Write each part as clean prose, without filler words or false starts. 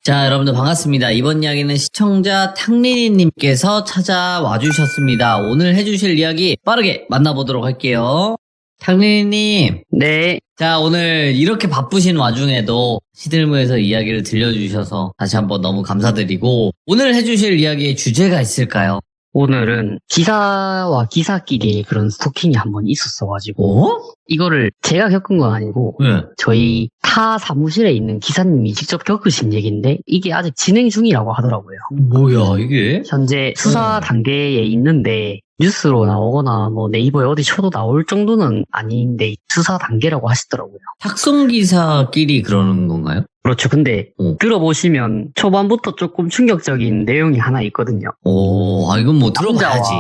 자, 여러분들 반갑습니다. 이번 이야기는 시청자 탕린이님께서 찾아와 주셨습니다. 오늘 해주실 이야기 빠르게 만나보도록 할게요. 탕린이님. 네. 자, 오늘 이렇게 바쁘신 와중에도 시들무에서 이야기를 들려주셔서 다시 한번 너무 감사드리고, 오늘 해주실 이야기의 주제가 있을까요? 오늘은 기사와 기사끼리의 그런 스토킹이 한번 있었어가지고 이거를 제가 겪은 건 아니고 네. 저희 타 사무실에 있는 기사님이 직접 겪으신 얘기인데 이게 아직 진행 중이라고 하더라고요. 뭐야, 이게? 현재 수사 단계에 있는데 뉴스로 나오거나 뭐 네이버에 어디 쳐도 나올 정도는 아닌데 수사 단계라고 하시더라고요. 탁송기사끼리 그러는 건가요? 그렇죠. 근데 들어보시면 초반부터 조금 충격적인 내용이 하나 있거든요. 이건 뭐 들어봐야지.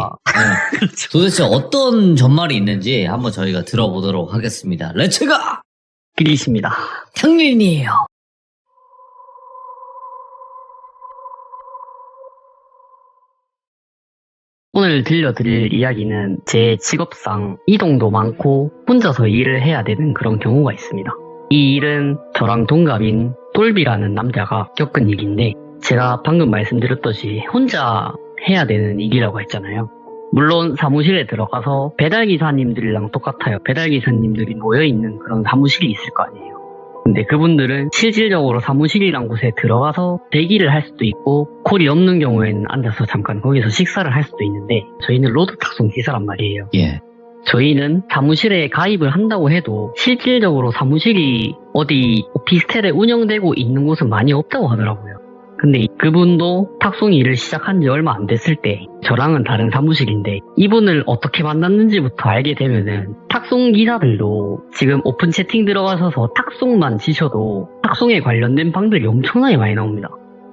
그렇죠. 도대체 어떤 전말이 있는지 한번 저희가 들어보도록 하겠습니다. 렛츠가! 길이십니다. 탕린이에요. 오늘 들려드릴 이야기는 제 직업상 이동도 많고 혼자서 일을 해야 되는 그런 경우가 있습니다. 이 일은 저랑 동갑인 똘비라는 남자가 겪은 일인데 제가 방금 말씀드렸듯이 혼자 해야 되는 일이라고 했잖아요. 물론 사무실에 들어가서 배달기사님들이랑 똑같아요. 배달기사님들이 모여있는 그런 사무실이 있을 거 아니에요. 근데 그분들은 실질적으로 사무실이란 곳에 들어가서 대기를 할 수도 있고 콜이 없는 경우에는 앉아서 잠깐 거기서 식사를 할 수도 있는데 저희는 로드 탁송 기사란 말이에요. 예. 저희는 사무실에 가입을 한다고 해도 실질적으로 사무실이 어디 오피스텔에 운영되고 있는 곳은 많이 없다고 하더라고요. 근데 그분도 탁송 일을 시작한 지 얼마 안 됐을 때 저랑은 다른 사무실인데 이분을 어떻게 만났는지부터 알게 되면은 탁송 기사들도 지금 오픈 채팅 들어가셔서 탁송만 치셔도 탁송에 관련된 방들이 엄청나게 많이 나옵니다.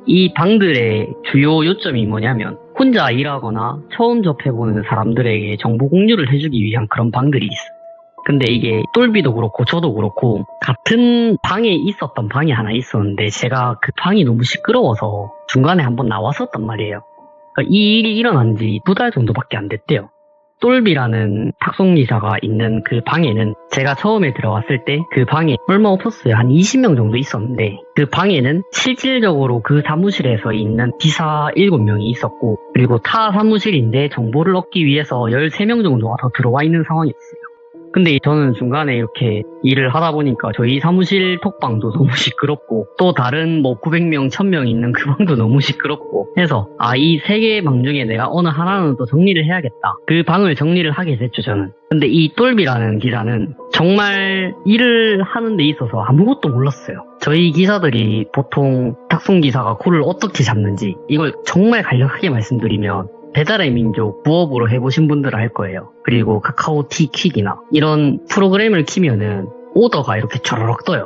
이 방들의 주요 요점이 뭐냐면 혼자 일하거나 처음 접해보는 사람들에게 정보 공유를 해주기 위한 그런 방들이 있어요. 근데 이게 똘비도 그렇고 저도 그렇고 같은 방에 있었던 방이 하나 있었는데 제가 그 방이 너무 시끄러워서 중간에 한번 나왔었단 말이에요. 그러니까 이 일이 일어난 지 2달 정도밖에 안 됐대요. 똘비라는 탁송기사가 있는 그 방에는 제가 처음에 들어갔을 때 그 방에 얼마 없었어요. 한 20명 정도 있었는데 그 방에는 실질적으로 그 사무실에서 있는 기사 7명이 있었고 그리고 타 사무실인데 정보를 얻기 위해서 13명 정도가 더 들어와 있는 상황이었어요. 근데 저는 중간에 이렇게 일을 하다 보니까 저희 사무실 톡방도 너무 시끄럽고 또 다른 뭐 900명, 1000명 있는 그 방도 너무 시끄럽고 해서 이 3개의 방 중에 내가 어느 하나는 또 정리를 해야겠다. 그 방을 정리를 하게 됐죠, 저는. 근데 이 똘비라는 기사는 정말 일을 하는 데 있어서 아무것도 몰랐어요. 저희 기사들이 보통 탁송기사가 콜을 어떻게 잡는지 이걸 정말 간략하게 말씀드리면 배달의 민족 부업으로 해보신 분들은 알 거예요. 그리고 카카오티 퀵이나 이런 프로그램을 키면은 오더가 이렇게 촤르륵 떠요.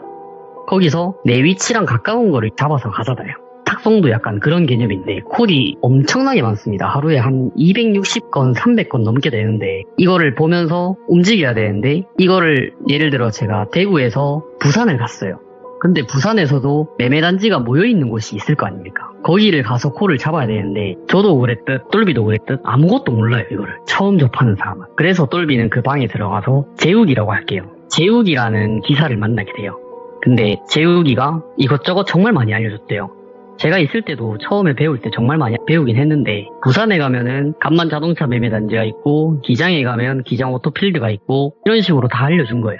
거기서 내 위치랑 가까운 거를 잡아서 가잖아요. 탁송도 약간 그런 개념인데 콜이 엄청나게 많습니다. 하루에 한 260건, 300건 넘게 되는데 이거를 보면서 움직여야 되는데 이거를 예를 들어 제가 대구에서 부산을 갔어요. 근데 부산에서도 매매단지가 모여있는 곳이 있을 거 아닙니까? 거기를 가서 콜을 잡아야 되는데 저도 그랬듯 똘비도 그랬듯 아무것도 몰라요, 이거를. 처음 접하는 사람은. 그래서 똘비는 그 방에 들어가서 재욱이라고 할게요. 재욱이라는 기사를 만나게 돼요. 근데 재욱이가 이것저것 정말 많이 알려줬대요. 제가 있을 때도 처음에 배울 때 정말 많이 배우긴 했는데 부산에 가면은 간만 자동차 매매단지가 있고 기장에 가면 기장 오토필드가 있고 이런 식으로 다 알려준 거예요.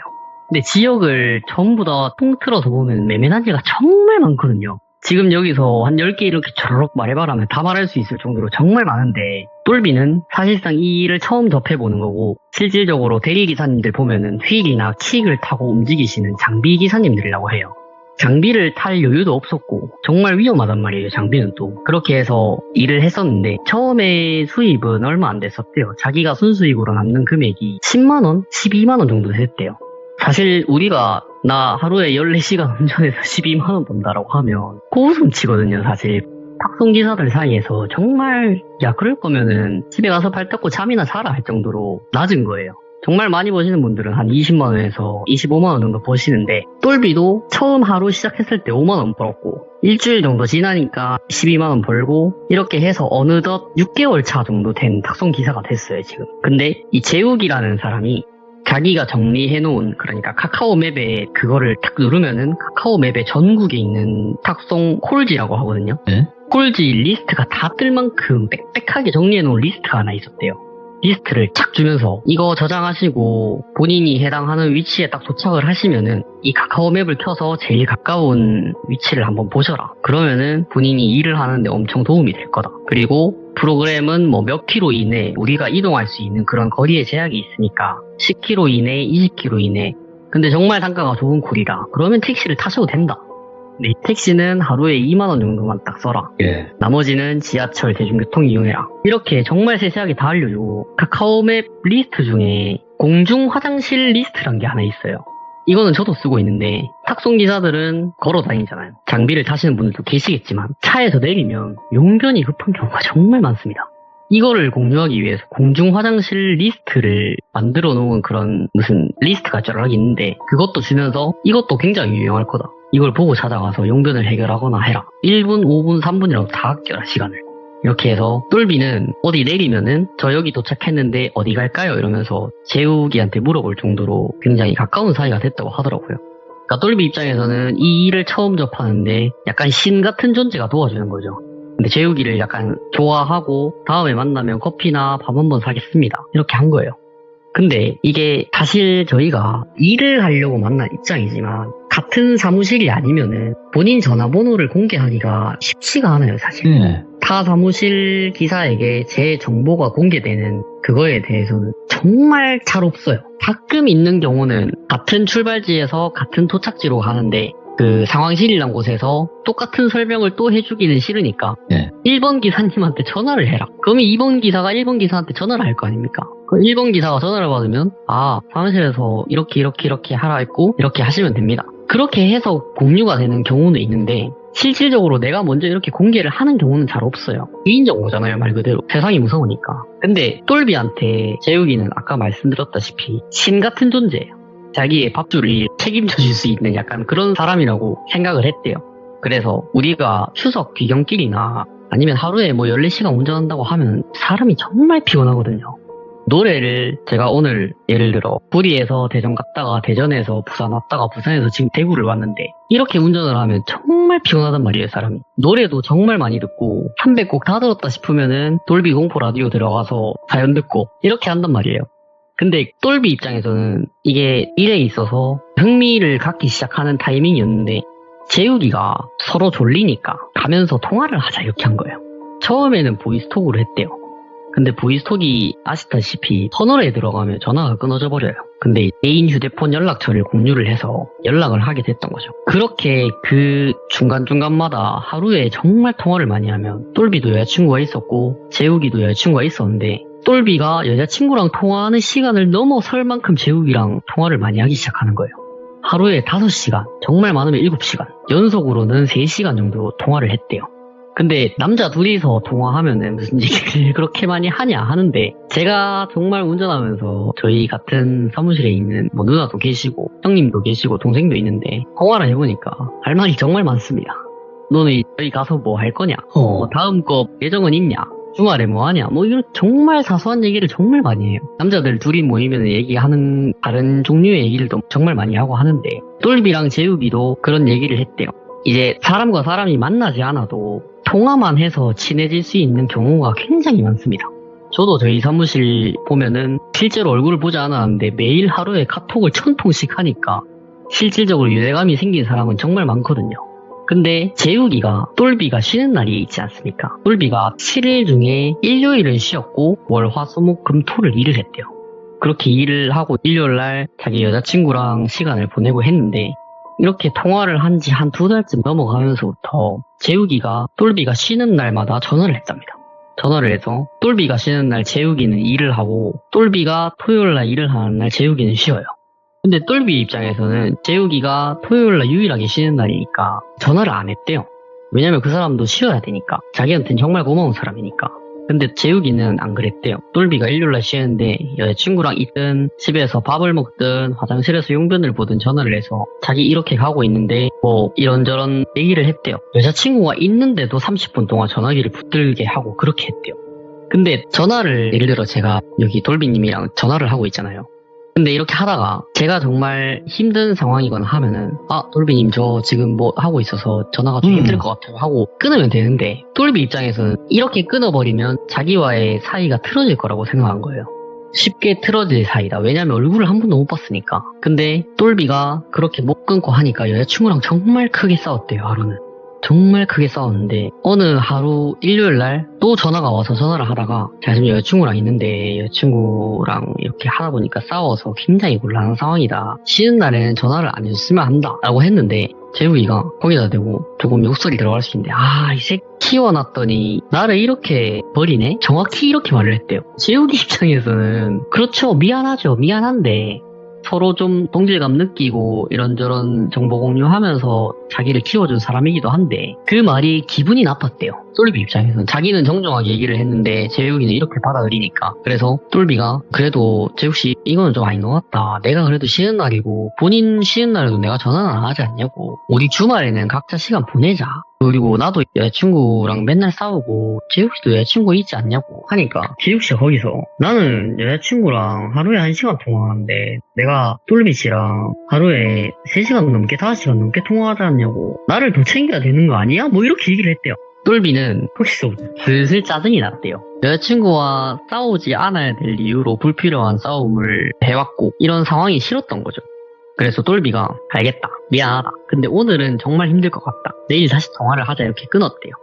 근데 지역을 전부 다 통틀어서 보면 매매단지가 정말 많거든요. 지금 여기서 한 10개 이렇게 촤르륵 말해봐라 하면 다 말할 수 있을 정도로 정말 많은데 똘비는 사실상 이 일을 처음 접해보는 거고 실질적으로 대리기사님들 보면은 휠이나 킥을 타고 움직이시는 장비기사님들이라고 해요. 장비를 탈 여유도 없었고 정말 위험하단 말이에요. 장비는 또 그렇게 해서 일을 했었는데 처음에 수입은 얼마 안 됐었대요. 자기가 순수익으로 남는 금액이 10만원? 12만원 정도 됐대요. 사실 우리가 나 하루에 14시간 운전해서 12만원 번다라고 하면 고웃음치거든요. 사실 탁송기사들 사이에서 정말 그럴 거면은 집에 가서 발 닦고 잠이나 자라 할 정도로 낮은 거예요. 정말 많이 버시는 분들은 한 20만원에서 25만원 정도 버시는데 똘비도 처음 하루 시작했을 때 5만원 벌었고 일주일 정도 지나니까 12만원 벌고 이렇게 해서 어느덧 6개월 차 정도 된 탁송기사가 됐어요, 지금. 근데 이 재욱이라는 사람이 자기가 정리해놓은, 그러니까 카카오 맵에 그거를 탁 누르면은 카카오 맵에 전국에 있는 탁송 콜지라고 하거든요. 네? 콜지 리스트가 다 뜰 만큼 빽빽하게 정리해놓은 리스트가 하나 있었대요. 리스트를 착 주면서 이거 저장하시고 본인이 해당하는 위치에 딱 도착을 하시면은 이 카카오 맵을 켜서 제일 가까운 위치를 한번 보셔라. 그러면은 본인이 일을 하는데 엄청 도움이 될 거다. 그리고 프로그램은 뭐 몇 킬로 이내 우리가 이동할 수 있는 그런 거리의 제약이 있으니까 10킬로 이내, 20킬로 이내. 근데 정말 단가가 좋은 콜이다. 그러면 택시를 타셔도 된다. 근데 이 택시는 하루에 2만원 정도만 딱 써라. 예. 나머지는 지하철, 대중교통 이용해라. 이렇게 정말 세세하게 다 알려주고 카카오맵 리스트 중에 공중 화장실 리스트란 게 하나 있어요. 이거는 저도 쓰고 있는데 탁송기사들은 걸어 다니잖아요. 장비를 타시는 분들도 계시겠지만 차에서 내리면 용변이 급한 경우가 정말 많습니다. 이거를 공유하기 위해서 공중 화장실 리스트를 만들어 놓은 그런 무슨 리스트가 쫙 있는데 그것도 주면서 이것도 굉장히 유용할 거다. 이걸 보고 찾아가서 용변을 해결하거나 해라. 1분, 5분, 3분이라도 다 아껴라 시간을. 이렇게 해서 똘비는 어디 내리면은 저 여기 도착했는데 어디 갈까요? 이러면서 재욱이한테 물어볼 정도로 굉장히 가까운 사이가 됐다고 하더라고요. 그러니까 똘비 입장에서는 이 일을 처음 접하는데 약간 신 같은 존재가 도와주는 거죠. 근데 재욱이를 약간 좋아하고 다음에 만나면 커피나 밥 한번 사겠습니다. 이렇게 한 거예요. 근데 이게 사실 저희가 일을 하려고 만난 입장이지만 같은 사무실이 아니면은 본인 전화번호를 공개하기가 쉽지가 않아요, 사실. 네. 타 사무실 기사에게 제 정보가 공개되는 그거에 대해서는 정말 잘 없어요. 가끔 있는 경우는 같은 출발지에서 같은 도착지로 가는데 그 상황실이란 곳에서 똑같은 설명을 또 해주기는 싫으니까 네. 1번 기사님한테 전화를 해라. 그러면 2번 기사가 1번 기사한테 전화를 할 거 아닙니까? 그 1번 기사가 전화를 받으면 사무실에서 이렇게 하라 했고 이렇게 하시면 됩니다. 그렇게 해서 공유가 되는 경우는 있는데 실질적으로 내가 먼저 이렇게 공개를 하는 경우는 잘 없어요. 개인정보잖아요, 말 그대로. 세상이 무서우니까. 근데 똘비한테 재욱이는 아까 말씀드렸다시피 신 같은 존재예요. 자기의 밥줄을 책임져 줄 수 있는 약간 그런 사람이라고 생각을 했대요. 그래서 우리가 추석 귀경길이나 아니면 하루에 뭐 14시간 운전한다고 하면 사람이 정말 피곤하거든요. 노래를 제가 오늘 예를 들어 부리에서 대전 갔다가 대전에서 부산 왔다가 부산에서 지금 대구를 왔는데 이렇게 운전을 하면 정말 피곤하단 말이에요, 사람이. 노래도 정말 많이 듣고 300곡 다 들었다 싶으면은 돌비 공포 라디오 들어가서 사연 듣고 이렇게 한단 말이에요. 근데 똘비 입장에서는 이게 일에 있어서 흥미를 갖기 시작하는 타이밍이었는데 재욱이가 서로 졸리니까 가면서 통화를 하자 이렇게 한 거예요. 처음에는 보이스톡으로 했대요. 근데 보이스톡이 아시다시피 터널에 들어가면 전화가 끊어져 버려요. 근데 개인 휴대폰 연락처를 공유를 해서 연락을 하게 됐던 거죠. 그렇게 그 중간중간마다 하루에 정말 통화를 많이 하면 똘비도 여자친구가 있었고 재욱이도 여자친구가 있었는데 똘비가 여자친구랑 통화하는 시간을 넘어설 만큼 재욱이랑 통화를 많이 하기 시작하는 거예요. 하루에 5시간, 정말 많으면 7시간, 연속으로는 3시간 정도 통화를 했대요. 근데 남자 둘이서 통화하면은 무슨 얘기를 그렇게 많이 하냐 하는데 제가 정말 운전하면서 저희 같은 사무실에 있는 뭐 누나도 계시고 형님도 계시고 동생도 있는데 통화를 해보니까 할 말이 정말 많습니다. 너는 여기 가서 뭐 할 거냐? 다음 거 예정은 있냐? 주말에 뭐 하냐? 뭐 이런 정말 사소한 얘기를 정말 많이 해요. 남자들 둘이 모이면 얘기하는 다른 종류의 얘기들도 정말 많이 하고 하는데 똘비랑 재욱이도 그런 얘기를 했대요. 이제 사람과 사람이 만나지 않아도 통화만 해서 친해질 수 있는 경우가 굉장히 많습니다. 저도 저희 사무실 보면은 실제로 얼굴을 보지 않았는데 매일 하루에 카톡을 1000통씩 하니까 실질적으로 유대감이 생긴 사람은 정말 많거든요. 근데 재욱이가 똘비가 쉬는 날이 있지 않습니까? 똘비가 7일 중에 일요일은 쉬었고 월, 화, 수, 목, 금, 토를 일을 했대요. 그렇게 일을 하고 일요일날 자기 여자친구랑 시간을 보내고 했는데 이렇게 통화를 한 지 한 2달쯤 넘어가면서부터 재욱이가 똘비가 쉬는 날마다 전화를 했답니다. 전화를 해서 똘비가 쉬는 날 재욱이는 일을 하고 똘비가 토요일날 일을 하는 날 재욱이는 쉬어요. 근데 똘비 입장에서는 재욱이가 토요일날 유일하게 쉬는 날이니까 전화를 안 했대요. 왜냐면 그 사람도 쉬어야 되니까. 자기한테는 정말 고마운 사람이니까. 근데 재욱이는 안 그랬대요. 똘비가 일요일날 쉬는데 여자친구랑 있든 집에서 밥을 먹든 화장실에서 용변을 보든 전화를 해서 자기 이렇게 가고 있는데 뭐 이런저런 얘기를 했대요. 여자친구가 있는데도 30분 동안 전화기를 붙들게 하고 그렇게 했대요. 근데 전화를 예를 들어 제가 여기 돌비님이랑 전화를 하고 있잖아요. 근데 이렇게 하다가 제가 정말 힘든 상황이거나 하면은 똘비님 저 지금 뭐 하고 있어서 전화가 좀 힘들 것 같아요 하고 끊으면 되는데 똘비 입장에서는 이렇게 끊어버리면 자기와의 사이가 틀어질 거라고 생각한 거예요. 쉽게 틀어질 사이다. 왜냐면 얼굴을 한 번도 못 봤으니까. 근데 똘비가 그렇게 못 끊고 하니까 여자친구랑 정말 크게 싸웠대요. 하루는. 정말 크게 싸웠는데 어느 하루 일요일날 또 전화가 와서 전화를 하다가 제가 지금 여자친구랑 있는데 여자친구랑 이렇게 하다 보니까 싸워서 굉장히 곤란한 상황이다. 쉬는 날에는 전화를 안 해줬으면 한다 라고 했는데 재욱이가 거기다 대고 조금 욕설이 들어갈 수 있는데 이 새끼 키워놨더니 나를 이렇게 버리네? 정확히 이렇게 말을 했대요. 재욱이 입장에서는 그렇죠, 미안하죠, 미안한데 서로 좀 동질감 느끼고 이런저런 정보 공유하면서 자기를 키워준 사람이기도 한데 그 말이 기분이 나빴대요. 똘비 입장에서는 자기는 정정하게 얘기를 했는데 재욱이는 이렇게 받아들이니까. 그래서 똘비가 그래도 재욱씨 이거는 좀 아닌 것 같다. 내가 그래도 쉬는 날이고 본인 쉬는 날에도 내가 전화는 안 하지 않냐고. 우리 주말에는 각자 시간 보내자. 그리고 나도 여자친구랑 맨날 싸우고 재욱씨도 여자친구 있지 않냐고 하니까 재욱씨가 거기서 나는 여자친구랑 하루에 1시간 통화하는데 내가 똘비씨랑 하루에 3시간 넘게 5시간 넘게 통화하지 않냐고 나를 더 챙겨야 되는 거 아니야? 뭐 이렇게 얘기를 했대요. 똘비는 거기서 슬슬 짜증이 났대요. 여자친구와 싸우지 않아야 될 이유로 불필요한 싸움을 해왔고 이런 상황이 싫었던 거죠. 그래서 똘비가 알겠다, 미안하다, 근데 오늘은 정말 힘들 것 같다, 내일 다시 통화를 하자 이렇게 끊었대요.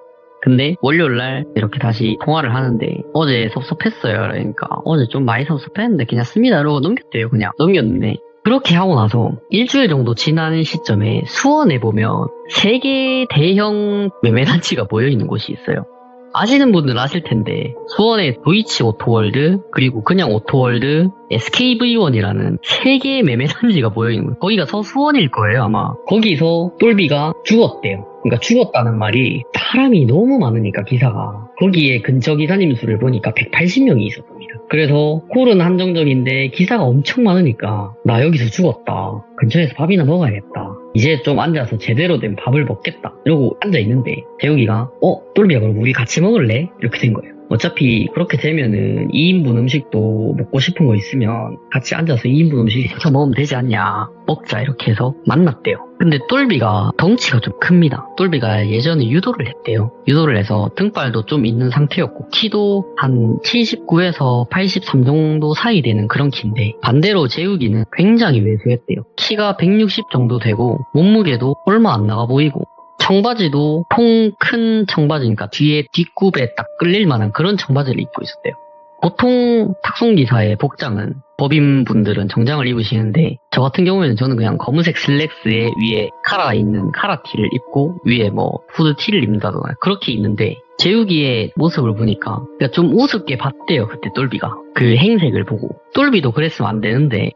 근데 월요일날 이렇게 다시 통화를 하는데 어제 섭섭했어요. 그러니까 어제 좀 많이 섭섭했는데 그냥 씁니다 이러고 넘겼대요. 그냥 넘겼는데 그렇게 하고 나서 일주일 정도 지난 시점에 수원에 보면 3개 대형 매매단지가 모여있는 곳이 있어요. 아시는 분들은 아실 텐데 수원에 도이치 오토월드 그리고 그냥 오토월드 SKV1이라는 3개의 매매단지가 모여있는 거예요. 거기가 서수원일 거예요 아마. 거기서 똘비가 죽었대요. 그러니까 죽었다는 말이 사람이 너무 많으니까 기사가 거기에 근처 기사님 수를 보니까 180명이 있었답니다. 그래서 콜은 한정적인데 기사가 엄청 많으니까 나 여기서 죽었다, 근처에서 밥이나 먹어야겠다, 이제 좀 앉아서 제대로 된 밥을 먹겠다 이러고 앉아있는데 재욱이가 똘비야 그럼 우리 같이 먹을래? 이렇게 된 거예요. 어차피 그렇게 되면은 2인분 음식도 먹고 싶은 거 있으면 같이 앉아서 2인분 음식 시켜 먹으면 되지 않냐, 먹자 이렇게 해서 만났대요. 근데 똘비가 덩치가 좀 큽니다. 똘비가 예전에 유도를 했대요. 유도를 해서 등발도 좀 있는 상태였고 키도 한 79에서 83 정도 사이 되는 그런 키인데 반대로 재욱이는 굉장히 왜소했대요. 키가 160 정도 되고 몸무게도 얼마 안 나가 보이고 청바지도 통 큰 청바지니까 뒤에 뒷굽에 딱 끌릴 만한 그런 청바지를 입고 있었대요. 보통 탁송기사의 복장은 법인분들은 정장을 입으시는데 저 같은 경우에는 저는 그냥 검은색 슬랙스에 위에 카라 있는 카라티를 입고 위에 뭐 후드티를 입는다거나 그렇게 입는데 재욱이의 모습을 보니까 좀 우습게 봤대요. 그때 똘비가 그 행색을 보고 똘비도 그랬으면 안 되는데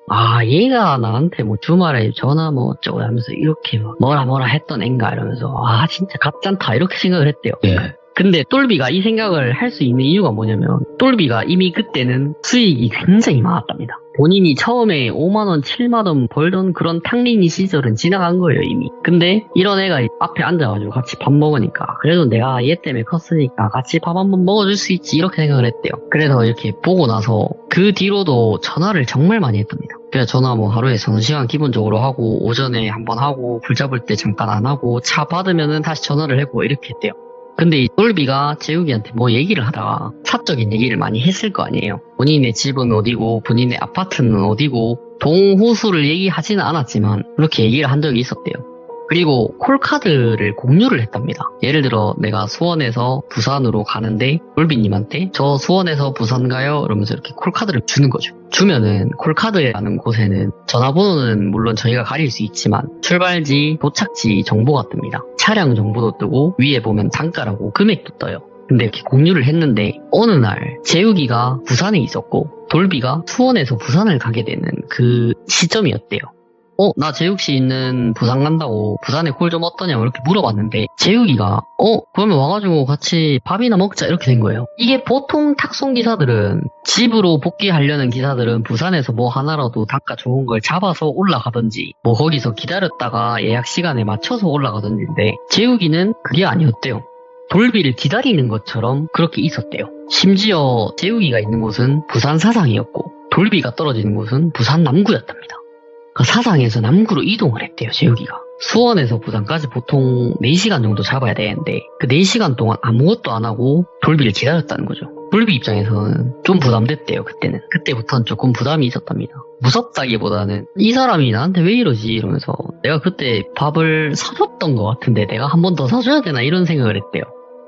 얘가 나한테 뭐 주말에 전화 뭐 어쩌고 하면서 이렇게 막 뭐라 했던 앤가 이러면서 진짜 가짠다 이렇게 생각을 했대요. 네. 근데 똘비가 이 생각을 할 수 있는 이유가 뭐냐면 똘비가 이미 그때는 수익이 굉장히 많았답니다. 본인이 처음에 5만원, 7만원 벌던 그런 탕린이 시절은 지나간 거예요 이미. 근데 이런 애가 앞에 앉아가지고 같이 밥 먹으니까 그래도 내가 얘 때문에 컸으니까 같이 밥 한번 먹어줄 수 있지 이렇게 생각을 했대요. 그래서 이렇게 보고 나서 그 뒤로도 전화를 정말 많이 했답니다. 그래서 전화 뭐 하루에 2시간 기본적으로 하고 오전에 한번 하고 불 잡을 때 잠깐 안 하고 차 받으면은 다시 전화를 하고 이렇게 했대요. 근데 이 똘비가 재욱이한테 뭐 얘기를 하다가 사적인 얘기를 많이 했을 거 아니에요. 본인의 집은 어디고 본인의 아파트는 어디고 동호수를 얘기하지는 않았지만 그렇게 얘기를 한 적이 있었대요. 그리고 콜카드를 공유를 했답니다. 예를 들어 내가 수원에서 부산으로 가는데 똘비님한테 저 수원에서 부산 가요 이러면서 이렇게 콜카드를 주는 거죠. 주면은 콜카드라는 곳에는 전화번호는 물론 저희가 가릴 수 있지만 출발지, 도착지 정보가 뜹니다. 차량 정보도 뜨고 위에 보면 단가라고 금액도 떠요. 근데 이렇게 공유를 했는데 어느 날 재욱이가 부산에 있었고 똘비가 수원에서 부산을 가게 되는 그 시점이었대요. 나 재욱씨 있는 부산 간다고 부산에 콜 좀 어떠냐고 이렇게 물어봤는데 재욱이가 그러면 와가지고 같이 밥이나 먹자 이렇게 된 거예요. 이게 보통 탁송 기사들은 집으로 복귀하려는 기사들은 부산에서 뭐 하나라도 단가 좋은 걸 잡아서 올라가든지 뭐 거기서 기다렸다가 예약 시간에 맞춰서 올라가든지인데 재욱이는 그게 아니었대요. 똘비를 기다리는 것처럼 그렇게 있었대요. 심지어 재욱이가 있는 곳은 부산 사상이었고 돌비가 떨어지는 곳은 부산 남구였답니다. 그 사상에서 남구로 이동을 했대요, 재욱이가. 수원에서 부산까지 보통 4시간 정도 잡아야 되는데 그 4시간 동안 아무것도 안 하고 돌비를 기다렸다는 거죠. 돌비 입장에서는 좀 부담됐대요, 그때는. 그때부터는 조금 부담이 있었답니다. 무섭다기보다는 이 사람이 나한테 왜 이러지 이러면서 내가 그때 밥을 사줬던 것 같은데 내가 한 번 더 사줘야 되나 이런 생각을 했대요.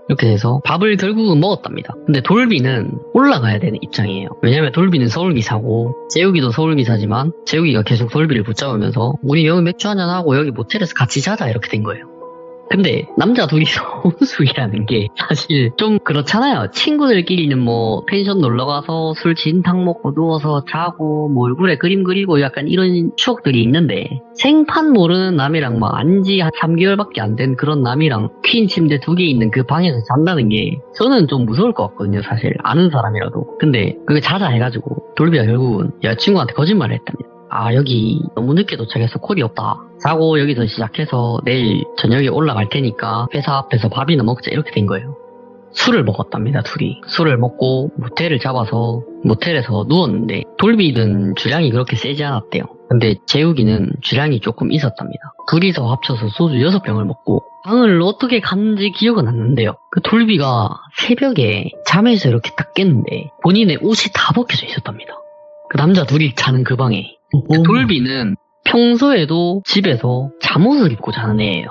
이렇게 돼서 밥을 결국은 먹었답니다. 근데 돌비는 올라가야 되는 입장이에요. 왜냐면 돌비는 서울기사고 재욱이도 서울기사지만 재욱이가 계속 돌비를 붙잡으면서 우리 여기 맥주 한잔하고 여기 모텔에서 같이 자자 이렇게 된 거예요. 근데 남자 둘이서 혼숙이라는 게 사실 좀 그렇잖아요. 친구들끼리는 뭐 펜션 놀러가서 술 진탕 먹고 누워서 자고 뭐 얼굴에 그림 그리고 약간 이런 추억들이 있는데 생판 모르는 남이랑 막 안지 한 3개월밖에 안 된 그런 남이랑 퀸 침대 2개 있는 그 방에서 잔다는 게 저는 좀 무서울 것 같거든요, 사실. 아는 사람이라도. 근데 그게 자자 해가지고 돌비가 결국은 여자친구한테 거짓말을 했답니다. 아, 여기 너무 늦게 도착해서 콜이 없다. 자고 여기서 시작해서 내일 저녁에 올라갈 테니까 회사 앞에서 밥이나 먹자 이렇게 된 거예요. 술을 먹었답니다, 둘이. 술을 먹고 모텔을 잡아서 모텔에서 누웠는데 돌비는 주량이 그렇게 세지 않았대요. 근데 재욱이는 주량이 조금 있었답니다. 둘이서 합쳐서 소주 6병을 먹고 방을 어떻게 갔는지 기억은 안 나는데요. 그 돌비가 새벽에 잠에서 이렇게 딱 깼는데 본인의 옷이 다 벗겨져 있었답니다. 그 남자 둘이 자는 그 방에. 돌비는 평소에도 집에서 잠옷을 입고 자는 애예요.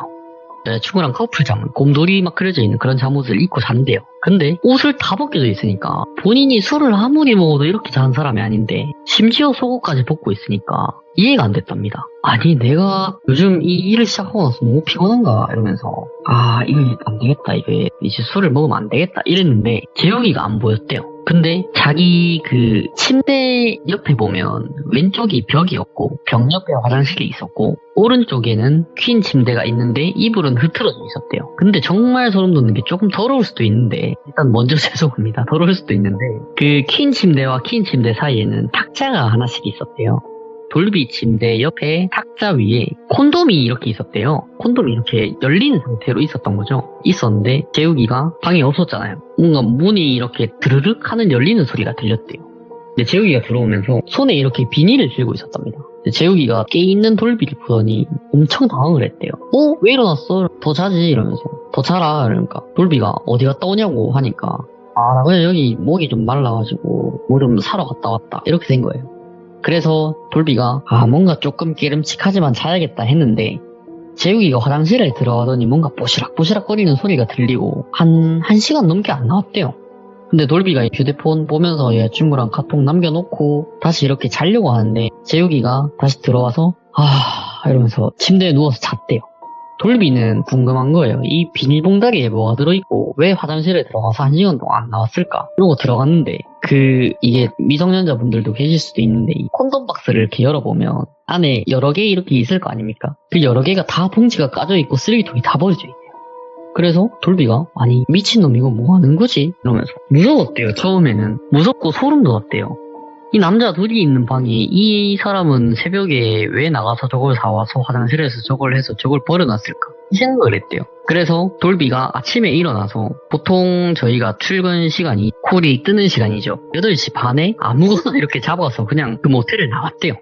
여자친구랑 커플 잠, 곰돌이 막 그려져 있는 그런 잠옷을 입고 잔대요. 근데 옷을 다 벗겨져 있으니까 본인이 술을 아무리 먹어도 이렇게 자는 사람이 아닌데 심지어 속옷까지 벗고 있으니까 이해가 안 됐답니다. 아니 내가 요즘 이 일을 시작하고 나서 너무 피곤한가 이러면서 아 이거 안 되겠다, 이게 이제 술을 먹으면 안 되겠다 이랬는데 재욱이가 안 보였대요. 근데 자기 그 침대 옆에 보면 왼쪽이 벽이었고 벽 옆에 화장실이 있었고 오른쪽에는 퀸 침대가 있는데 이불은 흐트러져 있었대요. 근데 정말 소름 돋는 게 조금 더러울 수도 있는데 일단 먼저 죄송합니다. 더러울 수도 있는데 그 퀸 침대와 퀸 침대 사이에는 탁자가 하나씩 있었대요. 돌비 침대 옆에 탁자 위에 콘돔이 이렇게 있었대요. 콘돔이 이렇게 열린 상태로 있었던 거죠. 있었는데 재욱이가 방에 없었잖아요. 뭔가 문이 이렇게 드르륵 하는 열리는 소리가 들렸대요. 근데 재욱이가 들어오면서 손에 이렇게 비닐을 들고 있었답니다. 재욱이가 깨있는 돌비를 보더니 엄청 당황을 했대요. 왜 일어났어? 더 자지? 이러면서. 더 자라. 그러니까 돌비가 어디 갔다 오냐고 하니까 나 그냥 여기 목이 좀 말라가지고 뭐 좀 사러 갔다 왔다 이렇게 된 거예요. 그래서 돌비가 뭔가 조금 깨름칙하지만 자야겠다 했는데 재욱이가 화장실에 들어가더니 뭔가 뽀시락뽀시락 거리는 소리가 들리고 한 1시간 넘게 안 나왔대요. 근데 돌비가 휴대폰 보면서 여자친구랑 카톡 남겨놓고 다시 이렇게 자려고 하는데 재욱이가 다시 들어와서 이러면서 침대에 누워서 잤대요. 돌비는 궁금한 거예요. 이 비닐봉다리에 뭐가 들어있고 왜 화장실에 들어가서 1시간 동안 안 나왔을까? 이러고 들어갔는데 이게 미성년자분들도 계실 수도 있는데 이 콘돔 박스를 이렇게 열어보면 안에 여러 개 이렇게 있을 거 아닙니까? 그 여러 개가 다 봉지가 까져 있고 쓰레기통이 다 버려져 있대요. 그래서 돌비가 아니 미친놈 이거 뭐 하는 거지? 이러면서 무서웠대요. 처음에는 무섭고 소름 돋았대요. 이 남자 둘이 있는 방에 이 사람은 새벽에 왜 나가서 저걸 사와서 화장실에서 저걸 해서 저걸 버려놨을까? 이 생각을 했대요. 그래서 돌비가 아침에 일어나서 보통 저희가 출근 시간이 콜이 뜨는 시간이죠. 8시 반에 아무거나 이렇게 잡아서 그냥 그 모텔을 나갔대요.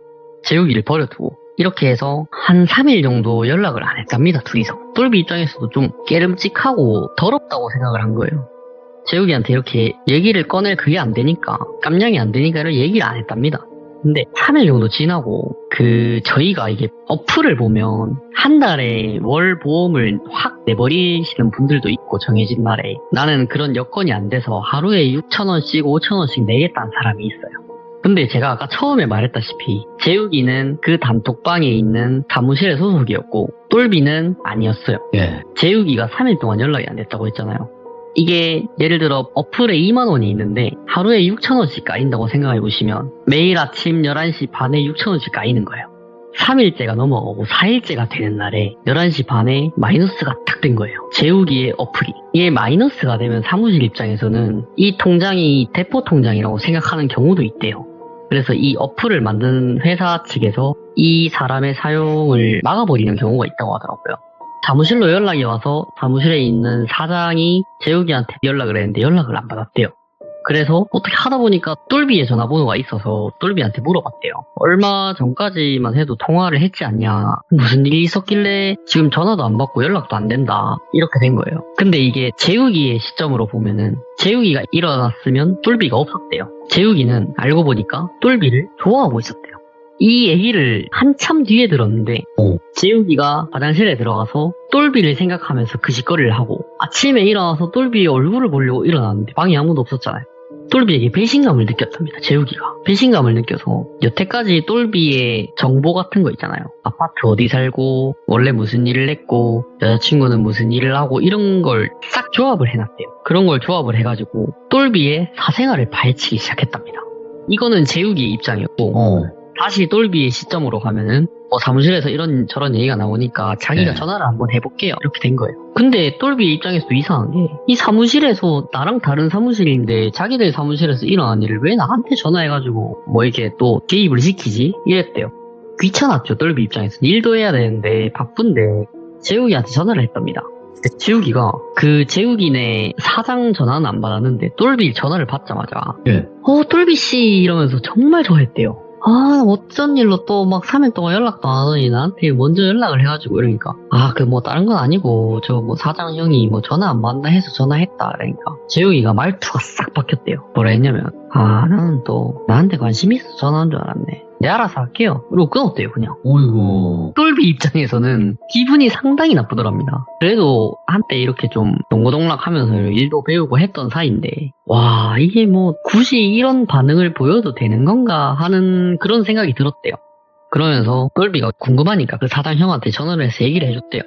재욱이를 버려두고. 이렇게 해서 한 3일 정도 연락을 안 했답니다, 둘이서. 돌비 입장에서도 좀 깨름칙하고 더럽다고 생각을 한 거예요. 재욱이한테 이렇게 얘기를 꺼낼 그게 안 되니까, 깜냥이 안 되니까 이런 얘기를 안 했답니다. 근데 3일 정도 지나고 저희가 이게 어플을 보면 한 달에 월 보험을 확 내버리시는 분들도 있고 정해진 날에 나는 그런 여건이 안 돼서 하루에 6,000원씩 5,000원씩 내겠다는 사람이 있어요. 근데 제가 아까 처음에 말했다시피 재욱이는 그 단톡방에 있는 사무실의 소속이었고 돌비는 아니었어요. 재욱이가 3일 동안 연락이 안 됐다고 했잖아요. 이게 예를 들어 어플에 2만원이 있는데 하루에 6,000원씩 까인다고 생각해보시면 매일 아침 11시 반에 6,000원씩 까이는 거예요. 3일째가 넘어가고 4일째가 되는 날에 11시 반에 마이너스가 딱 된 거예요. 재욱이의 어플이. 이게 마이너스가 되면 사무실 입장에서는 이 통장이 대포 통장이라고 생각하는 경우도 있대요. 그래서 이 어플을 만든 회사 측에서 이 사람의 사용을 막아버리는 경우가 있다고 하더라고요. 사무실로 연락이 와서 사무실에 있는 사장이 재욱이한테 연락을 했는데 연락을 안 받았대요. 그래서 어떻게 하다 보니까 똘비의 전화번호가 있어서 똘비한테 물어봤대요. 얼마 전까지만 해도 통화를 했지 않냐. 무슨 일이 있었길래 지금 전화도 안 받고 연락도 안 된다. 이렇게 된 거예요. 근데 이게 재욱이의 시점으로 보면은 재욱이가 일어났으면 똘비가 없었대요. 재욱이는 알고 보니까 똘비를 좋아하고 있었대요. 이 얘기를 한참 뒤에 들었는데 재욱이가 화장실에 들어가서 똘비를 생각하면서 그 짓거리를 하고 아침에 일어나서 똘비의 얼굴을 보려고 일어났는데 방에 아무도 없었잖아요. 똘비에게 배신감을 느꼈답니다. 재욱이가 배신감을 느껴서 여태까지 똘비의 정보 같은 거 있잖아요. 아파트 어디 살고 원래 무슨 일을 했고 여자친구는 무슨 일을 하고 이런 걸 싹 조합을 해놨대요. 그런 걸 조합을 해가지고 똘비의 사생활을 파헤치기 시작했답니다. 이거는 재욱이의 입장이었고 다시 똘비의 시점으로 가면은 사무실에서 이런 저런 얘기가 나오니까 자기가 네. 전화를 한번 해볼게요. 이렇게 된 거예요. 근데 똘비의 입장에서도 이상한 게 이 사무실에서 나랑 다른 사무실인데 자기들 사무실에서 일어난 일을 왜 나한테 전화해가지고 뭐 이렇게 또 개입을 시키지? 이랬대요. 귀찮았죠. 똘비 입장에서는 일도 해야 되는데 바쁜데 재욱이한테 전화를 했답니다. 근데 재욱이가 그 재욱이네 사장 전화는 안 받았는데 똘비 전화를 받자마자 예. 똘비씨 이러면서 정말 좋아했대요. 어쩐 일로 또 막 3일 동안 연락도 안 하더니 나한테 먼저 연락을 해가지고 이러니까 그 뭐 다른 건 아니고 저 뭐 사장 형이 뭐 전화 안 받나 해서 전화했다 그러니까 재욱이가 말투가 싹 바뀌었대요. 뭐라 했냐면 나는 또 나한테 관심이 있어서 전화한 줄 알았네. 네 알아서 할게요. 그리고 끊었대요 그냥. 어이구. 똘비 입장에서는 기분이 상당히 나쁘더랍니다. 그래도 한때 이렇게 좀 동고동락하면서 일도 배우고 했던 사이인데 와 이게 뭐 굳이 이런 반응을 보여도 되는 건가 하는 그런 생각이 들었대요. 그러면서 똘비가 궁금하니까 그 사장 형한테 전화를 해서 얘기를 해줬대요.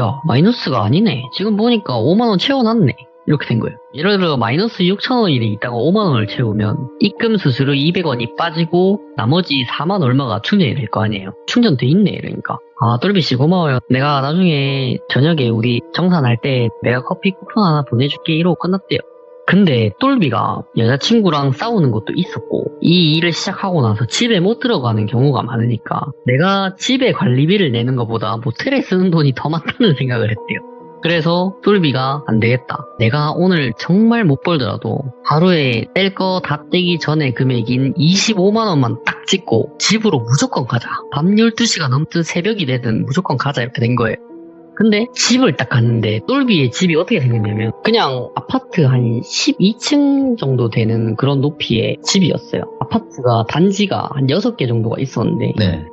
야 마이너스가 아니네. 지금 보니까 5만원 채워놨네. 이렇게 된 거예요. 예를 들어 마이너스 6천원이 있다가 5만원을 채우면 입금 수수료 200원이 빠지고 나머지 4만 얼마가 충전이 될 거 아니에요. 충전돼 있네 이러니까 똘비씨 고마워요. 내가 나중에 저녁에 우리 정산할 때 내가 커피 쿠폰 하나 보내줄게 이러고 끝났대요. 근데 똘비가 여자친구랑 싸우는 것도 있었고 이 일을 시작하고 나서 집에 못 들어가는 경우가 많으니까 내가 집에 관리비를 내는 것보다 모텔에 쓰는 돈이 더 많다는 생각을 했대요. 그래서 똘비가 안 되겠다. 내가 오늘 정말 못 벌더라도 하루에 뗄 거 다 떼기 전에 금액인 25만원만 딱 찍고 집으로 무조건 가자. 밤 12시가 넘든 새벽이 되든 무조건 가자 이렇게 된 거예요. 근데 집을 딱 갔는데 똘비의 집이 어떻게 생겼냐면 그냥 아파트 한 12층 정도 되는 그런 높이의 집이었어요. 아파트가 단지가 한 6개 정도가 있었는데 네.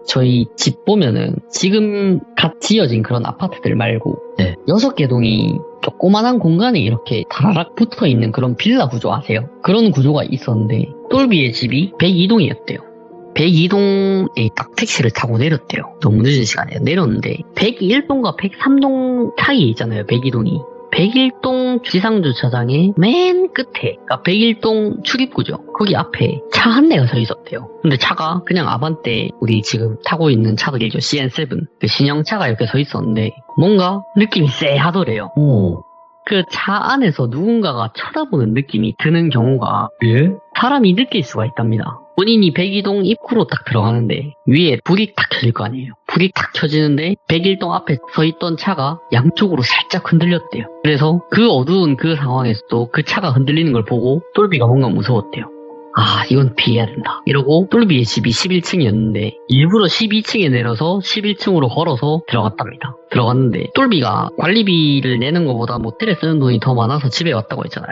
저희 집 보면은 지금 갓 지어진 그런 아파트들 말고 네. 6개 동이 조그만한 공간에 이렇게 다라락 붙어 있는 그런 빌라 구조 아세요? 그런 구조가 있었는데 똘비의 집이 102동이었대요. 102동에 딱 택시를 타고 내렸대요. 너무 늦은 시간에 내렸는데 101동과 103동 차이에 있잖아요. 102동이. 101동 지상주차장의 맨 끝에, 그러니까 101동 출입구죠. 거기 앞에 차 한 대가 서 있었대요. 근데 차가 그냥 아반떼, 우리 지금 타고 있는 차들이죠. CN7. 그 신형차가 이렇게 서 있었는데 뭔가 느낌이 쎄하더래요. 그 차 안에서 누군가가 쳐다보는 느낌이 드는 경우가 예? 사람이 느낄 수가 있답니다. 본인이 102동 입구로 딱 들어가는데 위에 불이 딱 켜질 거 아니에요. 불이 딱 켜지는데 101동 앞에 서 있던 차가 양쪽으로 살짝 흔들렸대요. 그래서 그 어두운 그 상황에서도 그 차가 흔들리는 걸 보고 똘비가 뭔가 무서웠대요. 이건 피해야 된다. 이러고 똘비의 집이 11층이었는데 일부러 12층에 내려서 11층으로 걸어서 들어갔답니다. 들어갔는데 똘비가 관리비를 내는 것보다 모텔에 쓰는 돈이 더 많아서 집에 왔다고 했잖아요.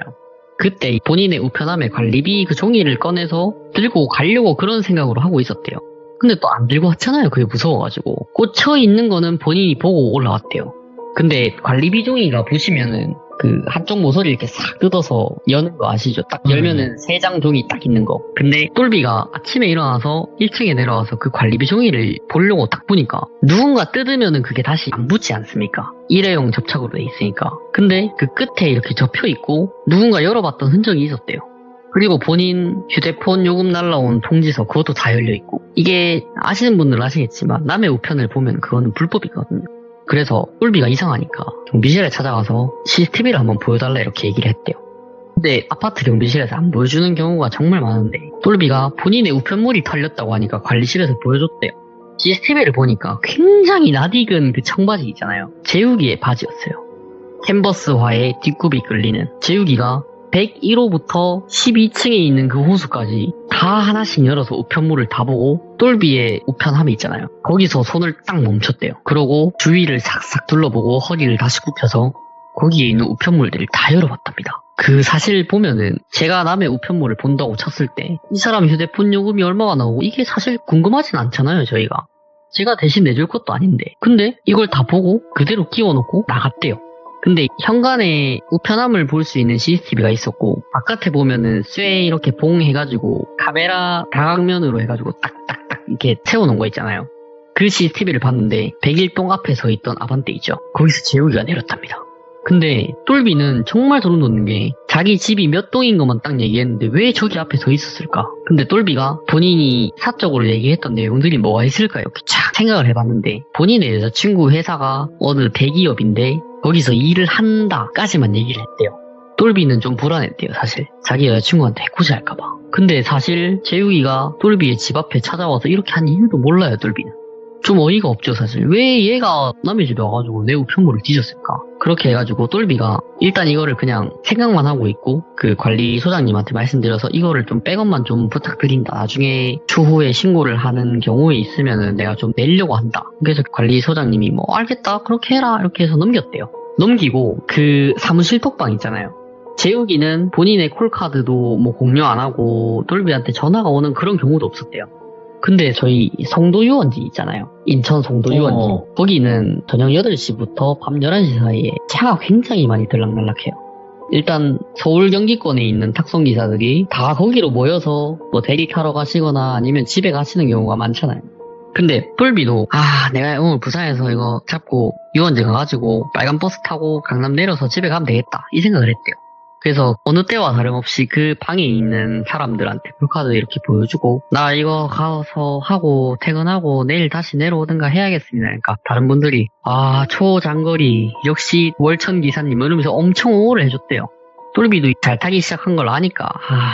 그때 본인의 우편함에 관리비 그 종이를 꺼내서 들고 가려고 그런 생각으로 하고 있었대요. 근데 또 안 들고 왔잖아요. 그게 무서워가지고. 꽂혀 있는 거는 본인이 보고 올라왔대요. 근데 관리비 종이가 보시면은 그 한쪽 모서리 이렇게 싹 뜯어서 여는 거 아시죠? 딱 열면은 3장 종이 딱 있는 거. 근데 똘비가 아침에 일어나서 1층에 내려와서 그 관리비 종이를 보려고 딱 보니까 누군가 뜯으면은 그게 다시 안 붙지 않습니까? 일회용 접착으로 돼 있으니까. 근데 그 끝에 이렇게 접혀 있고 누군가 열어봤던 흔적이 있었대요. 그리고 본인 휴대폰 요금 날라온 통지서 그것도 다 열려있고. 이게 아시는 분들은 아시겠지만 남의 우편을 보면 그거는 불법이거든요. 그래서 똘비가 이상하니까 경비실에 찾아가서 CCTV를 한번 보여달라 이렇게 얘기를 했대요. 근데 아파트 경비실에서 안 보여주는 경우가 정말 많은데 똘비가 본인의 우편물이 털렸다고 하니까 관리실에서 보여줬대요. CCTV를 보니까 굉장히 낯익은 그 청바지 있잖아요. 재욱이의 바지였어요. 캔버스화에 뒷굽이 끌리는. 재욱이가 101호부터 12층에 있는 그 호수까지 다 하나씩 열어서 우편물을 다 보고 똘비의 우편함이 있잖아요. 거기서 손을 딱 멈췄대요. 그러고 주위를 싹싹 둘러보고 허리를 다시 굽혀서 거기에 있는 우편물들을 다 열어봤답니다. 그 사실 보면은 제가 남의 우편물을 본다고 쳤을 때 이 사람 휴대폰 요금이 얼마가 나오고 이게 사실 궁금하진 않잖아요, 저희가. 제가 대신 내줄 것도 아닌데. 근데 이걸 다 보고 그대로 끼워놓고 나갔대요. 근데 현관에 우편함을 볼 수 있는 CCTV가 있었고 바깥에 보면은 쇠 이렇게 봉 해가지고 카메라 다각면으로 해가지고 딱딱딱 이렇게 세워놓은 거 있잖아요. 그 CCTV를 봤는데 101동 앞에 서 있던 아반떼 있죠. 거기서 재욱이가 내렸답니다. 근데 똘비는 정말 소름 돋는 게 자기 집이 몇 동인 것만 딱 얘기했는데 왜 저기 앞에 서 있었을까? 근데 똘비가 본인이 사적으로 얘기했던 내용들이 뭐가 있을까 이렇게 쫙 생각을 해봤는데 본인의 여자친구 회사가 어느 대기업인데 거기서 일을 한다까지만 얘기를 했대요. 똘비는 좀 불안했대요, 사실. 자기 여자친구한테 해코지할까봐. 근데 사실 재욱이가 똘비의 집 앞에 찾아와서 이렇게 한 이유도 몰라요, 똘비는. 좀 어이가 없죠, 사실. 왜 얘가 남의 집에 와가지고 내 우편물을 뒤졌을까? 그렇게 해가지고 똘비가 일단 이거를 그냥 생각만 하고 있고 그 관리소장님한테 말씀드려서 이거를 좀 백업만 좀 부탁드린다. 나중에 추후에 신고를 하는 경우에 있으면은 내가 좀 내려고 한다. 그래서 관리소장님이 뭐 알겠다, 그렇게 해라 이렇게 해서 넘겼대요. 넘기고 그 사무실 톡방 있잖아요. 재욱이는 본인의 콜카드도 뭐 공유 안 하고 똘비한테 전화가 오는 그런 경우도 없었대요. 근데 저희 송도 유원지 있잖아요. 인천 송도 유원지. 거기는 저녁 8시부터 밤 11시 사이에 차가 굉장히 많이 들락날락해요. 일단 서울 경기권에 있는 탁송기사들이 다 거기로 모여서 뭐 대리 타러 가시거나 아니면 집에 가시는 경우가 많잖아요. 근데 똘비도 내가 오늘 부산에서 이거 잡고 유원지 가가지고 빨간 버스 타고 강남 내려서 집에 가면 되겠다 이 생각을 했대요. 그래서 어느 때와 다름없이 그 방에 있는 사람들한테 콜카드 이렇게 보여주고 나 이거 가서 하고 퇴근하고 내일 다시 내려오든가 해야겠습니다. 그러니까 다른 분들이 초장거리 역시 월천 기사님 이러면서 엄청 옹호를 해줬대요. 똘비도 잘 타기 시작한 걸 아니까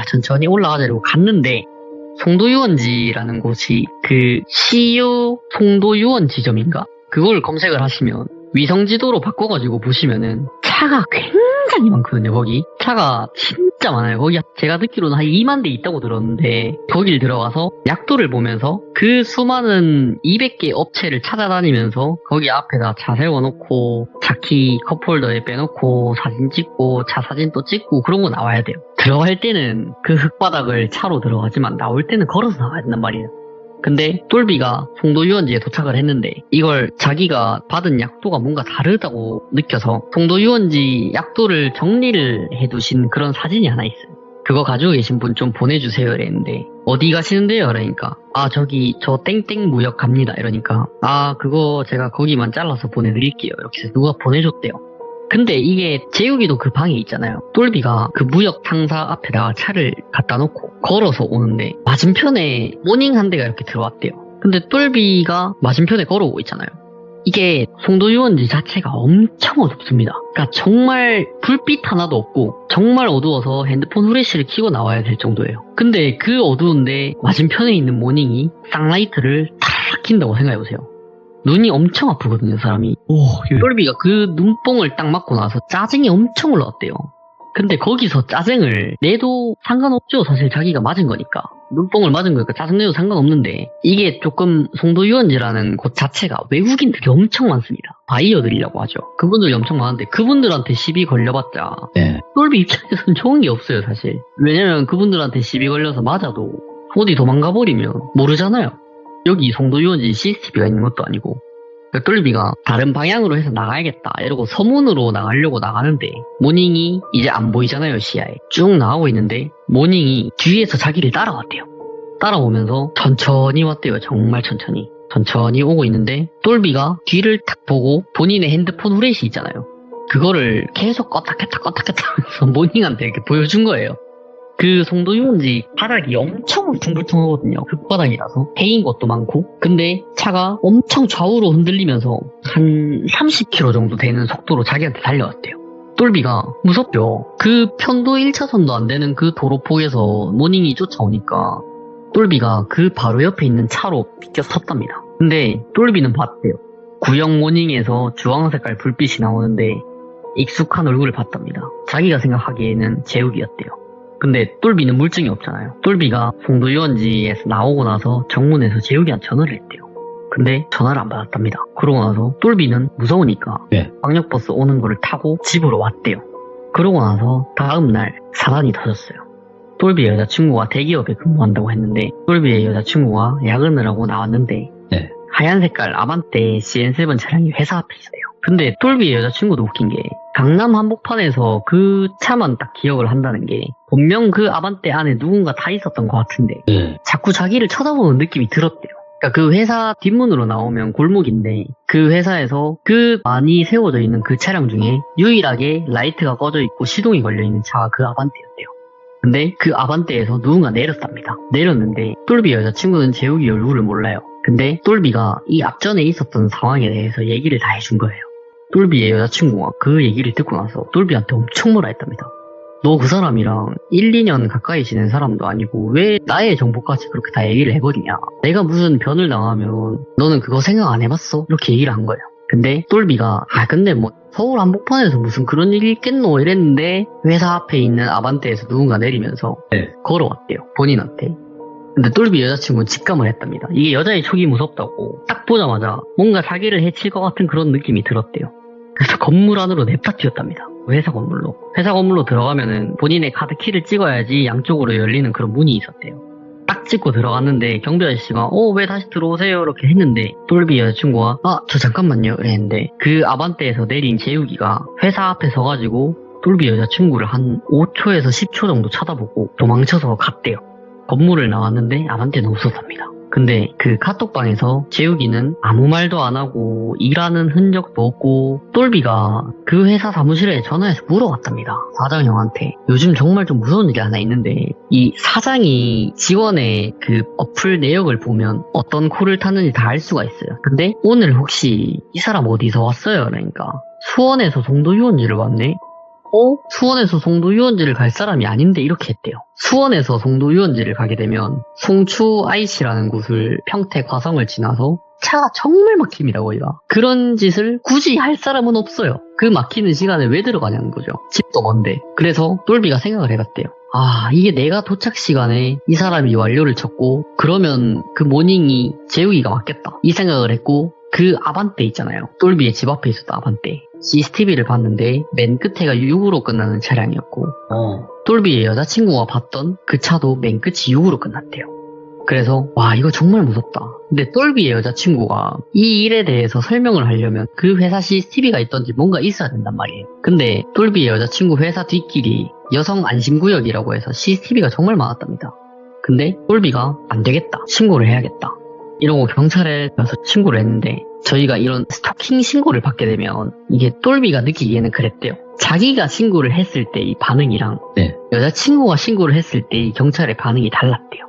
천천히 올라가자고 갔는데 송도유원지라는 곳이 그 CU 송도유원지점인가? 그걸 검색을 하시면 위성지도로 바꿔가지고 보시면은 차가 굉장히 많거든요. 거기 차가 진짜 많아요. 거기 제가 듣기로는 한 2만 대 있다고 들었는데 거길 들어가서 약도를 보면서 그 수많은 200개 업체를 찾아다니면서 거기 앞에다 차 세워놓고 차키 컵홀더에 빼놓고 사진 찍고 차 사진 또 찍고 그런 거 나와야 돼요. 들어갈 때는 그 흙바닥을 차로 들어가지만 나올 때는 걸어서 나와야 된단 말이에요. 근데 똘비가 송도 유원지에 도착을 했는데 이걸 자기가 받은 약도가 뭔가 다르다고 느껴서 송도 유원지 약도를 정리를 해두신 그런 사진이 하나 있어요. 그거 가지고 계신 분 좀 보내주세요 이랬는데 어디 가시는데요? 그러니까 저기 저 땡땡 무역 갑니다 이러니까 그거 제가 거기만 잘라서 보내드릴게요 이렇게 해서 누가 보내줬대요. 근데 이게 재욱이도 그 방에 있잖아요. 똘비가 그 무역 탕사 앞에다가 차를 갖다 놓고 걸어서 오는데 맞은편에 모닝 한 대가 이렇게 들어왔대요. 근데 똘비가 맞은편에 걸어오고 있잖아요. 이게 송도 유원지 자체가 엄청 어둡습니다. 그러니까 정말 불빛 하나도 없고 정말 어두워서 핸드폰 후레쉬를 켜고 나와야 될 정도예요. 근데 그 어두운데 맞은편에 있는 모닝이 쌍라이트를 탁 킨다고 생각해보세요. 눈이 엄청 아프거든요, 사람이. 똘비가 그 눈뽕을 딱 맞고 나서 짜증이 엄청 올라왔대요. 근데 거기서 짜증을 내도 상관없죠. 사실 자기가 맞은 거니까. 눈뽕을 맞은 거니까 짜증 내도 상관없는데 이게 조금 송도유원지라는 곳 자체가 외국인들이 엄청 많습니다. 바이어들이라고 하죠. 그분들이 엄청 많은데 그분들한테 시비 걸려봤자 똘비 입장에서는 좋은 게 없어요, 사실. 왜냐면 그분들한테 시비 걸려서 맞아도 어디 도망가 버리면 모르잖아요. 여기 송도유원지 CCTV가 있는 것도 아니고. 똘비가 다른 방향으로 해서 나가야겠다 이러고 서문으로 나가려고 나가는데 모닝이 이제 안 보이잖아요, 시야에. 쭉 나가고 있는데 모닝이 뒤에서 자기를 따라왔대요. 따라오면서 천천히 왔대요. 정말 천천히. 천천히 오고 있는데 똘비가 뒤를 탁 보고 본인의 핸드폰 후레쉬 있잖아요. 그거를 계속 껐다 켰다 하면서 모닝한테 이렇게 보여준 거예요. 그 송도유원지 바닥이 엄청 울퉁불퉁하거든요. 흙바닥이라서 패인 것도 많고. 근데 차가 엄청 좌우로 흔들리면서 한 30km 정도 되는 속도로 자기한테 달려왔대요. 똘비가 무섭죠. 그 편도 1차선도 안 되는 그 도로폭에서 모닝이 쫓아오니까 똘비가 그 바로 옆에 있는 차로 비껴 섰답니다. 근데 똘비는 봤대요. 구형 모닝에서 주황색깔 불빛이 나오는데 익숙한 얼굴을 봤답니다. 자기가 생각하기에는 재욱이었대요. 근데 똘비는 물증이 없잖아요. 똘비가 송도 유원지에서 나오고 나서 정문에서 재욱이한테 전화를 했대요. 근데 전화를 안 받았답니다. 그러고 나서 똘비는 무서우니까 네. 광역버스 오는 거를 타고 집으로 왔대요. 그러고 나서 다음날 사단이 터졌어요. 똘비의 여자친구가 대기업에 근무한다고 했는데 똘비의 여자친구가 야근을 하고 나왔는데 네. 하얀 색깔 아반떼 CN7 차량이 회사 앞에 있어요. 근데 똘비의 여자친구도 웃긴 게 강남 한복판에서 그 차만 딱 기억을 한다는 게 분명 그 아반떼 안에 누군가 타 있었던 것 같은데 네. 자꾸 자기를 쳐다보는 느낌이 들었대요. 그러니까 그 회사 뒷문으로 나오면 골목인데 그 회사에서 그 많이 세워져 있는 그 차량 중에 유일하게 라이트가 꺼져 있고 시동이 걸려 있는 차가 그 아반떼였대요. 근데 그 아반떼에서 누군가 내렸답니다. 내렸는데 똘비 여자친구는 재욱이 얼굴을 몰라요. 근데 똘비가 이 앞전에 있었던 상황에 대해서 얘기를 다 해준 거예요. 똘비의 여자친구가 그 얘기를 듣고 나서 똘비한테 엄청 뭐라 했답니다. 너 그 사람이랑 1, 2년 가까이 지낸 사람도 아니고 왜 나의 정보까지 그렇게 다 얘기를 해버리냐. 내가 무슨 변을 당하면 너는 그거 생각 안 해봤어? 이렇게 얘기를 한 거예요. 근데 똘비가 근데 뭐 서울 한복판에서 무슨 그런 일이 있겠노 이랬는데 회사 앞에 있는 아반떼에서 누군가 내리면서 네. 걸어왔대요. 본인한테. 근데 똘비 여자친구는 직감을 했답니다. 이게 여자의 촉이 무섭다고 딱 보자마자 뭔가 자기를 해칠 것 같은 그런 느낌이 들었대요. 그래서 건물 안으로 냅다 뛰었답니다. 회사 건물로. 회사 건물로 들어가면은 본인의 카드 키를 찍어야지 양쪽으로 열리는 그런 문이 있었대요. 딱 찍고 들어갔는데 경비 아저씨가 왜 다시 들어오세요 이렇게 했는데 똘비 여자친구가 저 잠깐만요 이랬는데 그 아반떼에서 내린 재욱이가 회사 앞에 서가지고 똘비 여자친구를 한 5초에서 10초 정도 쳐다보고 도망쳐서 갔대요. 건물을 나왔는데 아반떼는 없었답니다. 근데 그 카톡방에서 재욱이는 아무 말도 안 하고 일하는 흔적도 없고 똘비가 그 회사 사무실에 전화해서 물어봤답니다. 사장 형한테 요즘 정말 좀 무서운 일이 하나 있는데 이 사장이 직원의 그 어플 내역을 보면 어떤 콜을 타는지 다 알 수가 있어요. 근데 오늘 혹시 이 사람 어디서 왔어요? 그러니까 수원에서 송도 유원지를 왔네? 수원에서 송도 유원지를 갈 사람이 아닌데 이렇게 했대요. 수원에서 송도 유원지를 가게 되면 송추 IC라는 곳을 평택 화성을 지나서 차가 정말 막힙니다. 거기가. 그런 짓을 굳이 할 사람은 없어요. 그 막히는 시간에 왜 들어가냐는 거죠. 집도 먼데. 그래서 똘비가 생각을 해봤대요. 이게 내가 도착 시간에 이 사람이 완료를 쳤고 그러면 그 모닝이 재욱이가 맞겠다. 이 생각을 했고 그 아반떼 있잖아요. 똘비의 집 앞에 있었던 아반떼. CCTV를 봤는데 맨 끝에가 6으로 끝나는 차량이었고 똘비의 여자친구가 봤던 그 차도 맨 끝이 6으로 끝났대요. 그래서 이거 정말 무섭다. 근데 똘비의 여자친구가 이 일에 대해서 설명을 하려면 그 회사 CCTV가 있던지 뭔가 있어야 된단 말이에요. 근데 똘비의 여자친구 회사 뒷길이 여성 안심구역이라고 해서 CCTV가 정말 많았답니다. 근데 똘비가 안 되겠다. 신고를 해야겠다. 이러고 경찰에 가서 신고를 했는데 저희가 이런 스토킹 신고를 받게 되면 이게 똘비가 느끼기에는 그랬대요. 자기가 신고를 했을 때 이 반응이랑 여자친구가 신고를 했을 때 이 경찰의 반응이 달랐대요.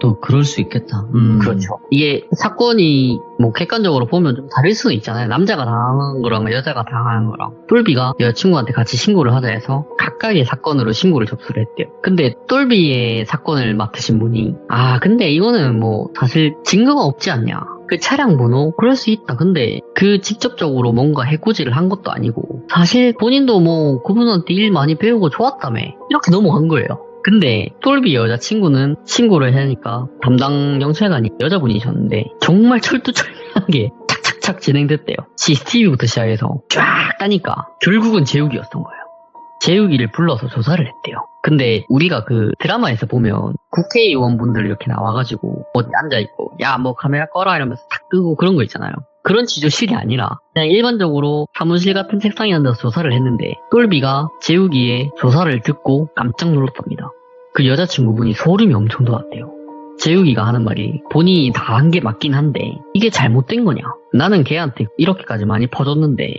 또 그럴 수 있겠다. 그렇죠. 이게 사건이 뭐 객관적으로 보면 좀 다를 수는 있잖아요. 남자가 당한 거랑 여자가 당한 거랑. 똘비가 여자친구한테 같이 신고를 하자 해서 각각의 사건으로 신고를 접수를 했대요. 근데 똘비의 사건을 맡으신 분이 근데 이거는 뭐 사실 증거가 없지 않냐. 그 차량 번호 그럴 수 있다. 근데 그 직접적으로 뭔가 해코지를 한 것도 아니고 사실 본인도 뭐 그분한테 일 많이 배우고 좋았다며 이렇게 넘어간 거예요. 근데 똘비 여자친구는 신고를 하니까 담당 경찰관이 여자분이셨는데 정말 철두철미하게 착착착 진행됐대요. CCTV부터 시작해서 쫙 따니까 결국은 재욱이었던 거예요. 재욱이를 불러서 조사를 했대요. 근데 우리가 그 드라마에서 보면 국회의원분들 이렇게 나와가지고 어디 앉아있고 뭐 카메라 꺼라 이러면서 탁 끄고 그런 거 있잖아요. 그런 지조실이 아니라 그냥 일반적으로 사무실 같은 책상에 앉아서 조사를 했는데 똘비가 재욱이의 조사를 듣고 깜짝 놀랐답니다. 그 여자친구분이 소름이 엄청 돋았대요. 재욱이가 하는 말이 본인이 다 한 게 맞긴 한데 이게 잘못된 거냐? 나는 걔한테 이렇게까지 많이 퍼줬는데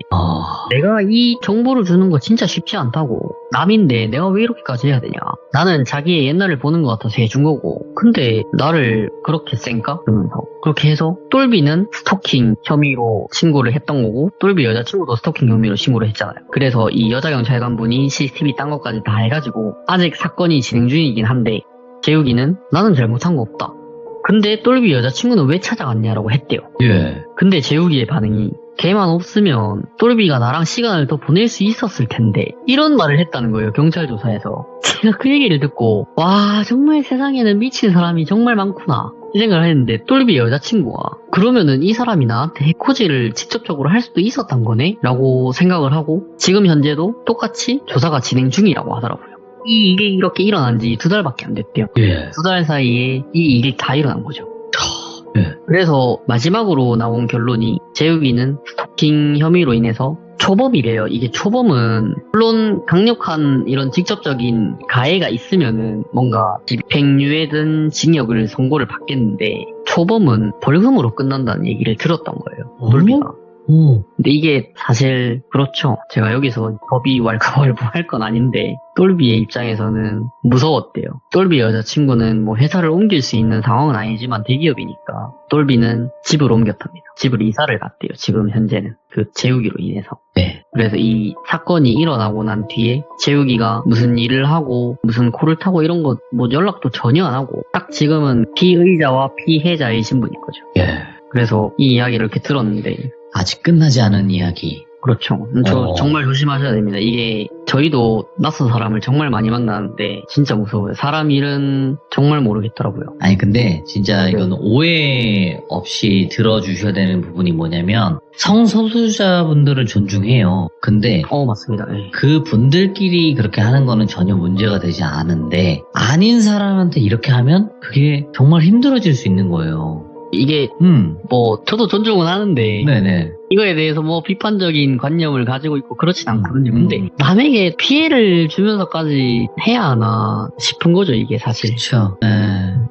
내가 이 정보를 주는 거 진짜 쉽지 않다고. 남인데 내가 왜 이렇게까지 해야 되냐? 나는 자기의 옛날을 보는 것 같아서 해준 거고 근데 나를 그렇게 쌩까? 그러면서 그렇게 해서 똘비는 스토킹 혐의로 신고를 했던 거고 똘비 여자친구도 스토킹 혐의로 신고를 했잖아요. 그래서 이 여자 경찰관분이 CCTV 딴 것까지 다 해가지고 아직 사건이 진행 중이긴 한데 재욱이는 나는 잘못한 거 없다. 근데 똘비 여자친구는 왜 찾아갔냐라고 했대요. 예. 근데 재욱이의 반응이 걔만 없으면 똘비가 나랑 시간을 더 보낼 수 있었을 텐데 이런 말을 했다는 거예요. 경찰 조사에서. 제가 그 얘기를 듣고 와 정말 세상에는 미친 사람이 정말 많구나 이 생각을 했는데 똘비 여자친구가 그러면은 이 사람이 나한테 해코지를 직접적으로 할 수도 있었던 거네? 라고 생각을 하고 지금 현재도 똑같이 조사가 진행 중이라고 하더라고요. 이 일이 이렇게 일어난 지 2달밖에 안 됐대요. 예. 2달 사이에 이 일이 다 일어난 거죠. 예. 그래서 마지막으로 나온 결론이 재욱이는 스토킹 혐의로 인해서 초범이래요. 이게 초범은 물론 강력한 이런 직접적인 가해가 있으면은 뭔가 집행유예든 징역을 선고를 받겠는데 초범은 벌금으로 끝난다는 얘기를 들었던 거예요. 똘비가. 근데 이게 사실 그렇죠. 제가 여기서 법이 왈가왈부할 건 아닌데 똘비의 입장에서는 무서웠대요. 똘비 여자친구는 뭐 회사를 옮길 수 있는 상황은 아니지만 대기업이니까 똘비는 집을 옮겼답니다. 집을 이사를 갔대요. 지금 현재는 그 재욱이로 인해서. 네. 그래서 이 사건이 일어나고 난 뒤에 재욱이가 무슨 일을 하고 무슨 코를 타고 이런 거 뭐 연락도 전혀 안 하고 딱 지금은 피의자와 피해자의 신분인 거죠. 예. 그래서 이 이야기를 이렇게 들었는데 아직 끝나지 않은 이야기. 그렇죠. 정말 조심하셔야 됩니다. 이게 저희도 낯선 사람을 정말 많이 만나는데 진짜 무서워요. 사람 일은 정말 모르겠더라고요. 아니 근데 진짜 이건 오해 없이 들어주셔야 되는 부분이 뭐냐면 성소수자분들을 존중해요. 근데 맞습니다. 네. 그 분들끼리 그렇게 하는 거는 전혀 문제가 되지 않은데 아닌 사람한테 이렇게 하면 그게 정말 힘들어질 수 있는 거예요. 이게 뭐 저도 존중은 하는데 네네. 이거에 대해서 뭐 비판적인 관념을 가지고 있고 그렇진 않거든요. 근데 남에게 피해를 주면서까지 해야 하나 싶은 거죠, 이게 사실. 그렇죠. 네.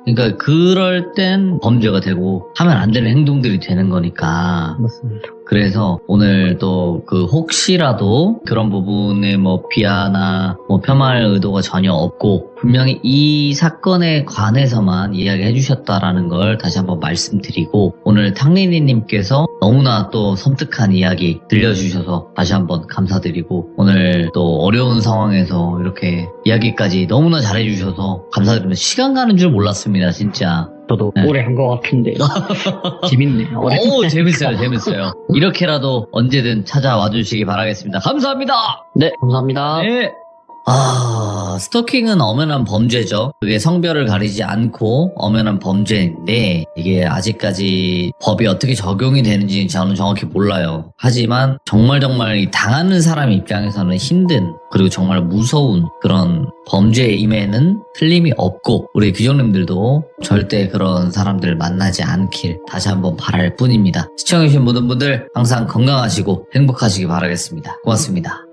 그러니까 그럴 땐 범죄가 되고 하면 안 되는 행동들이 되는 거니까. 맞습니다. 그래서 오늘 또 그 혹시라도 그런 부분에 뭐 비하나 뭐 폄하할 의도가 전혀 없고 분명히 이 사건에 관해서만 이야기해 주셨다라는 걸 다시 한번 말씀드리고 오늘 탕리니님께서 너무나 또 섬뜩한 이야기 들려주셔서 다시 한번 감사드리고 오늘 또 어려운 상황에서 이렇게 이야기까지 너무나 잘해주셔서 감사드립니다. 시간 가는 줄 몰랐습니다, 진짜. 저도 네. 오래 한 것 같은데 재밌네요. 오, 재밌어요. 이렇게라도 언제든 찾아와 주시기 바라겠습니다. 감사합니다. 네, 감사합니다. 네. 스토킹은 엄연한 범죄죠. 그게 성별을 가리지 않고 엄연한 범죄인데 이게 아직까지 법이 어떻게 적용이 되는지 저는 정확히 몰라요. 하지만 정말 이 당하는 사람 입장에서는 힘든 그리고 정말 무서운 그런 범죄임에는 틀림이 없고 우리 규정님들도 절대 그런 사람들 만나지 않길 다시 한번 바랄 뿐입니다. 시청해주신 모든 분들 항상 건강하시고 행복하시기 바라겠습니다. 고맙습니다.